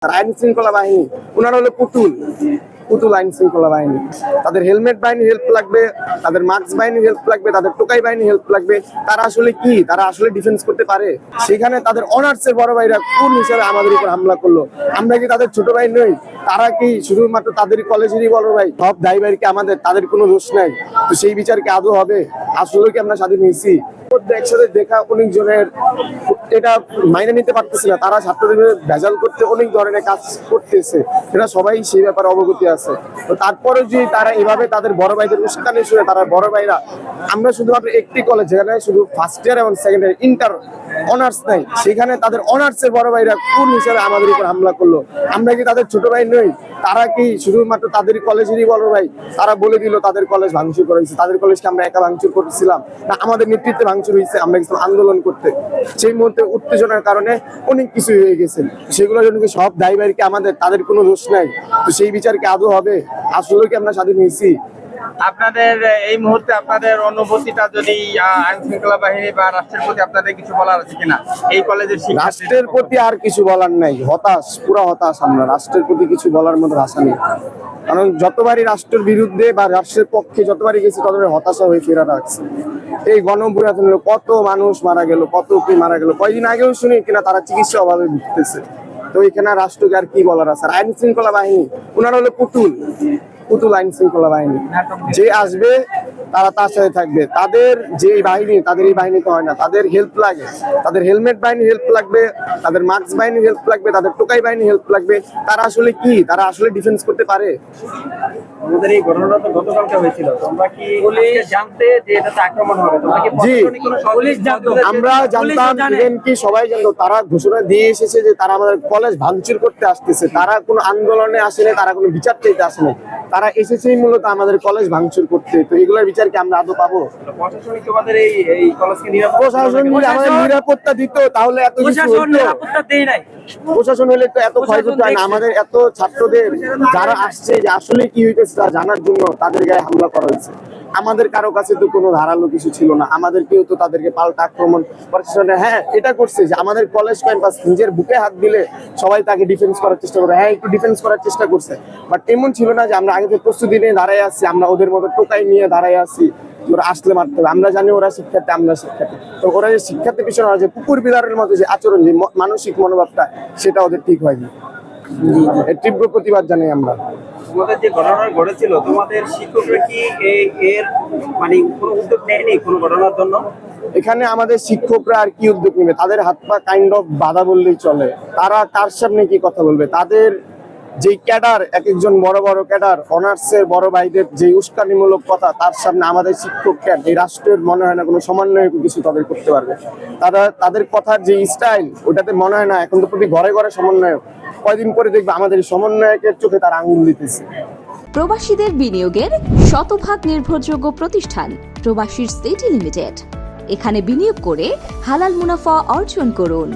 আর আইন শৃঙ্খলা বাহিনী ওনারা হলো পুতুল পুতুল আইন শৃঙ্খলা বাহিনী। তাদের হেলমেট বাহিনীর হেল্প লাগবে, তাদের মাস্ক বাহিনীর হেল্প লাগবে, তাদের টোকাই বাহিনীর হেল্প লাগবে। তারা আসলে কি, তারা আসলে ডিফেন্স করতে পারে? সেখানে তাদের অনার্সের বড় ভাইরা কোন হিসাবে আমাদের উপর হামলা করলো? আমরা কি তাদের ছোট ভাই নই? তারা কি শুধুমাত্র তাদের কলেজেরই বড় ভাই? সব দায়ী কি আমাদের? তাদের কোনো দোষ নাই। তো সেই বিচার কি আদৌ হবে? আসলে কি আমরা স্বাধীন হয়েছি? একসাথে দেখা অনেক জনের এটা মাইনে নিতে পারতেছে না। তারা ছাত্রদের ভেজাল করতে অনেক ধরনের কাজ করতেছে, এটা সবাই সেই ব্যাপারে অবগতি আছে। তো তারপরে যে তারা এভাবে তাদের বড় ভাইদের উস্কানি শুনে তারা বড় ভাইরা, আমরা শুধুমাত্র একটি কলেজ যেখানে শুধু ফার্স্ট ইয়ার এবং সেকেন্ড ইয়ার ইন্টার অনার্স নাই, সেখানে তাদের অনার্সের বড় ভাইরা কোন হিসাবে আমাদের উপর হামলা করলো? আমরা কি তাদের ছোট ভাই নই? তারা কি শুধুমাত্র তাদের কলেজেরই বড় ভাই? তারা বলে দিল তাদের কলেজ ভাঙচুর করেছে। তাদের কলেজকে আমরা একা ভাঙচুর করেছিলাম না, আমাদের নেতৃত্বে ভাঙচুর হয়েছে। আমরা গেছিলাম আন্দোলন করতে, সেই মুহূর্তে উত্তেজনার কারণে অনেক কিছু হয়ে গেছে। সেগুলোর জন্য কি সব দায়ী কি আমাদের? তাদের কোনো দোষ নাই। তো সেই বিচার কি আদৌ হবে? আসলে কি আমরা স্বাধীন হয়েছি? আপনাদের এই মুহূর্তে আপনাদের অনুভূতিটা যদি আইন শৃঙ্খলা বাহিনী বা রাষ্ট্রের প্রতি আপনাদের কিছু বলার আছে কিনা এই কলেজের রাষ্ট্রের প্রতি আর কিছু বলার নাই, হতাশ, পুরো হতাশ। আমরা রাষ্ট্রের প্রতি কিছু বলার মতো ভাষা নেই, কারণ যতবারই রাষ্ট্রের বিরুদ্ধে বা রাষ্ট্রের পক্ষে যতবারই গেছি ততবারই হতাশা হয়ে ফেরা রাখছে। এই গণঅভ্যুত্থান হলো, কত মানুষ মারা গেল, কত কি মারা গেল। কয়েকদিন আগেও শুনি কিনা তারা চিকিৎসা অভাবে ভুগতেছে। তো এখানে রাষ্ট্রকে আর কি বলার আছে? আর আইন শৃঙ্খলা বাহিনী ওনারা হলো পুতুল পুতুল আইন শৃঙ্খলা বাহিনী। যে আসবে তারা তার সাথে থাকবে। তাদের যে বাহিনী, তাদের এই বাহিনীতে হয় না। তাদের হেল্প লাগে, তাদের হেলমেট বাহিনীর হেল্প লাগবে, তাদের মাস্ক বাহিনীর হেল্প লাগবে, তাদের টোকাই বাহিনীর হেল্প লাগবে। তারা আসলে কি, তারা আসলে ডিফেন্স করতে পারে? আমাদের এই ঘটনাটা তো গতকালকে হয়েছিল, তোমরা কি জানতে যে এটাতে আক্রমণ হবে? তোমরা কি পুলিশ জানতো? আমরা জানতাম, ইভেন কি সবাই জানতো। তারা ঘোষণা দিয়ে এসেছে যে তারা আমাদের কলেজ ভাঙচুর করতে আসতেছে। তারা কোনো আন্দোলনে আসেনি, তারা কোনো বিচার চাইতে আসেনি। তারা এসেছেই মূলত আমাদের কলেজ ভাঙচুর করতে। তো এগুলোর বিচার কি আমরা আদৌ পাবো? প্রশাসনিক তোমাদের এই কলেজকে প্রশাসন যদি আমাদের নিরাপত্তা দিত তাহলে এত কিছু হতো? নিরাপত্তা দেই নাই। প্রশাসন হলে তো এত ক্ষয়ক্ষতি হয় না। আমাদের এত ছাত্রদের যারা আসছে যে আসলে কি হইতেছে তা জানার জন্য তাদের গায়ে হামলা করা হয়েছে। আমাদের কারো কাছে তো কোনো ধারালো কিছু ছিল না। আমাদের কেউ তো তাদেরকে পাল্টা আক্রমণ প্রশাসনে এটা করছে যে আমাদের কলেজ ক্যাম্পাস নিজের বুকে হাত দিলে সবাই তাকে ডিফেন্স করার চেষ্টা করে। একটু ডিফেন্স করার চেষ্টা করছে, বাট এমন ছিল না যে আমরা আগে থেকে প্রস্তুতি নিয়ে দাঁড়ায় আছি, আমরা ওদের মতো টোকাই নিয়ে দাঁড়ায় আছি ওরা আসলে মারতে হবে। আমরা জানি ওরা শিক্ষার্থী, আমরা শিক্ষার্থী। তো ওরা যে শিক্ষার্থী পিছনে যে কুকুর বিড়ালের মতো যে আচরণ, যে মানসিক মনোভাবটা, সেটা ওদের ঠিক হয়নি। এর তীব্র প্রতিবাদ জানাই আমরা। তোমাদের যে ঘটনা ঘটেছিল, তোমাদের শিক্ষকরা কি এর মানে কোনো উদ্যোগ নেয়নি কোনো ঘটনার জন্য? এখানে আমাদের শিক্ষকরা আর কি উদ্যোগ নেবে? তাদের হাত পা কাইন্ড অফ বাধা বললেই চলে। তারা কার সামনে কি কথা বলবে? তাদের যে ক্যাডার, এক একজন বড় বড় ক্যাডার, অনার্সের বড় ভাইদের যে উস্কানিমূলক কথা, তার সামনে আমাদের শিক্ষক এই রাষ্ট্রের মনে হয় না কোনো সমন্বয় কিছু তাদের করতে পারবে। তাদের কথার যে স্টাইল, ওটাতে মনে হয় না এখন তো প্রতি ঘরে ঘরে সমন্বয়ক। কয়দিন পরে দেখবে আমাদের সমন্বয়কের চোখে তারা আঙুল দিতেছে। প্রবাসীদের বিনিয়োগের শতভাগ নির্ভরযোগ্য প্রতিষ্ঠান প্রবাসীর সিটি লিমিটেড। এখানে বিনিয়োগ করে হালাল মুনাফা অর্জন করুন।